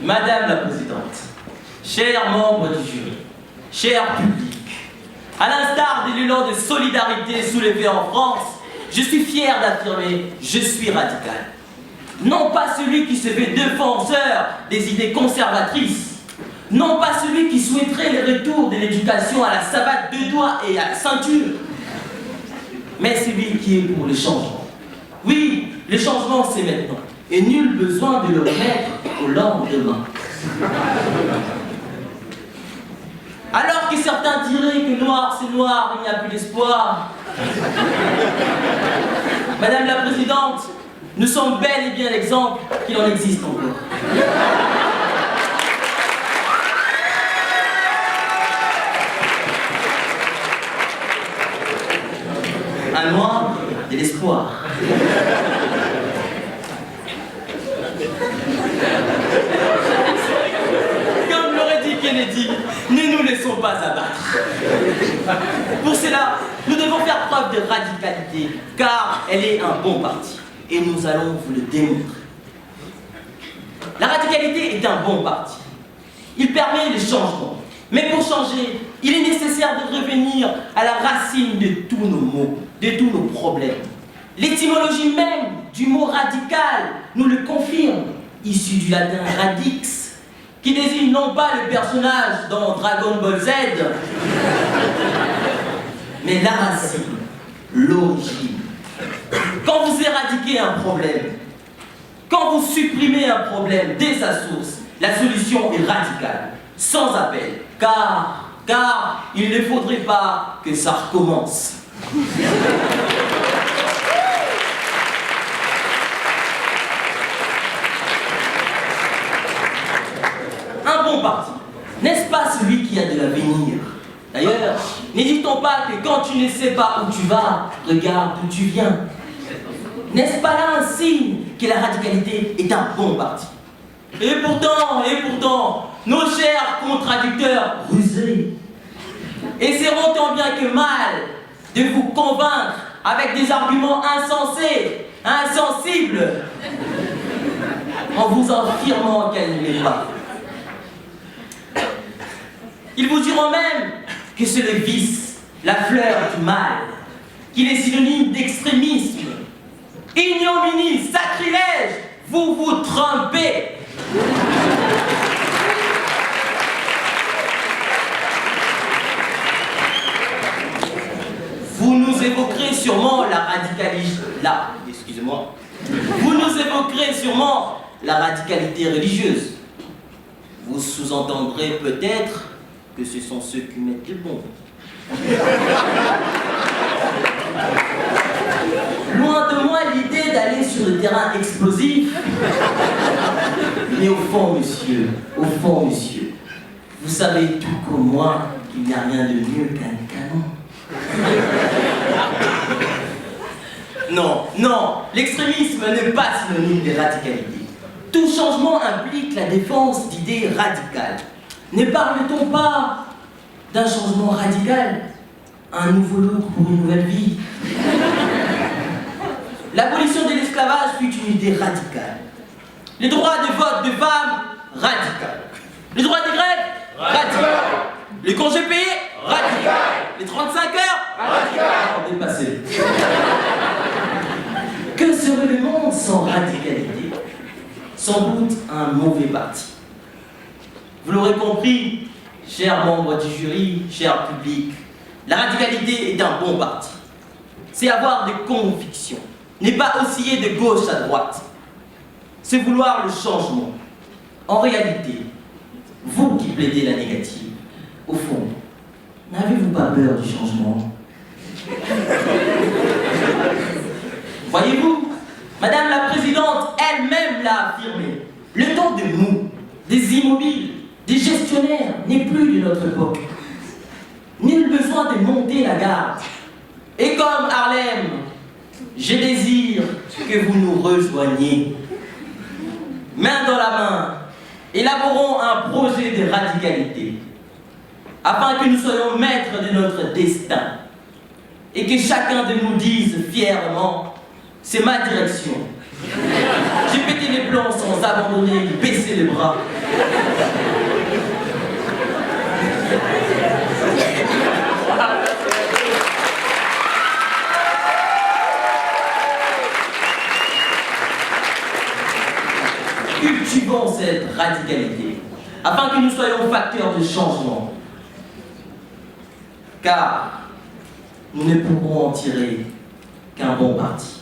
Madame la Présidente, chers membres du jury, cher public, à l'instar de l'élan de solidarité soulevé en France, je suis fier d'affirmer « Je suis radical ». Non pas celui qui se fait défenseur des idées conservatrices, non pas celui qui souhaiterait le retour de l'éducation à la savate de doigts et à la ceinture, mais celui qui est pour le changement. Oui, le changement c'est maintenant, et nul besoin de le remettre au lendemain. Alors que certains diraient que noir c'est noir, il n'y a plus d'espoir. Madame la Présidente, nous sommes bel et bien l'exemple qu'il en existe encore. Un noir et l'espoir. Comme l'aurait dit Kennedy, ne nous laissons pas abattre. Pour cela, nous devons faire preuve de radicalité, car elle est un bon parti. Et nous allons vous le démontrer. La radicalité est un bon parti. Il permet le changement. Mais pour changer, il est nécessaire de revenir à la racine de tous nos maux, de tous nos problèmes. L'étymologie même du mot radical nous le confirme, issu du latin radix, qui désigne non pas le personnage dans Dragon Ball Z, mais la racine, l'origine. Quand vous éradiquez un problème, quand vous supprimez un problème dès sa source, la solution est radicale, sans appel, car il ne faudrait pas que ça recommence. Un bon parti, n'est-ce pas celui qui a de l'avenir? D'ailleurs, n'hésitons pas que quand tu ne sais pas où tu vas, regarde d'où tu viens. N'est-ce pas là un signe que la radicalité est un bon parti? Et pourtant, nos chers contradicteurs rusés essaieront tant bien que mal de vous convaincre avec des arguments insensés, insensibles, en vous affirmant qu'elle ne l'est pas. Ils vous diront même que c'est le vice, la fleur du mal, qu'il est synonyme d'extrémisme. Ignominie, sacrilège, vous vous trompez. Vous nous évoquerez sûrement la Vous nous évoquerez sûrement la radicalité religieuse. Vous sous-entendrez peut-être que ce sont ceux qui mettent le bon. Loin de moi l'idée d'aller sur le terrain explosif. Mais au fond, monsieur, vous savez tout comme moi qu'il n'y a rien de mieux qu'un canon. Non, l'extrémisme n'est pas synonyme de radicalité. Tout changement implique la défense d'idées radicales. Ne parle-t-on pas d'un changement radical? Un nouveau look pour une nouvelle vie? L'abolition de l'esclavage fut une idée radicale. Les droits de vote de femmes, radical. Les droits de grève, radical. Les congés payés, radical. Les 35 heures, radical. Dépassé. Que serait le monde sans radicalité? Sans doute un mauvais parti. Vous l'aurez compris, chers membres du jury, cher public, la radicalité est un bon parti. C'est avoir des convictions, n'est pas osciller de gauche à droite. C'est vouloir le changement. En réalité, vous qui plaidez la négative, au fond, n'avez-vous pas peur du changement? Voyez-vous, Madame la Présidente elle-même l'a affirmé. Le temps des mous, des immobiles, des gestionnaires n'est plus de notre époque. Nul besoin de monter la garde. Et comme Harlem, je désire que vous nous rejoigniez. Main dans la main, élaborons un projet de radicalité, afin que nous soyons maîtres de notre destin, et que chacun de nous dise fièrement, c'est ma direction, J'ai pété les plans sans abandonner ni baisser les bras. Cultivons cette radicalité, afin que nous soyons facteurs de changement. Car nous ne pourrons en tirer qu'un bon parti.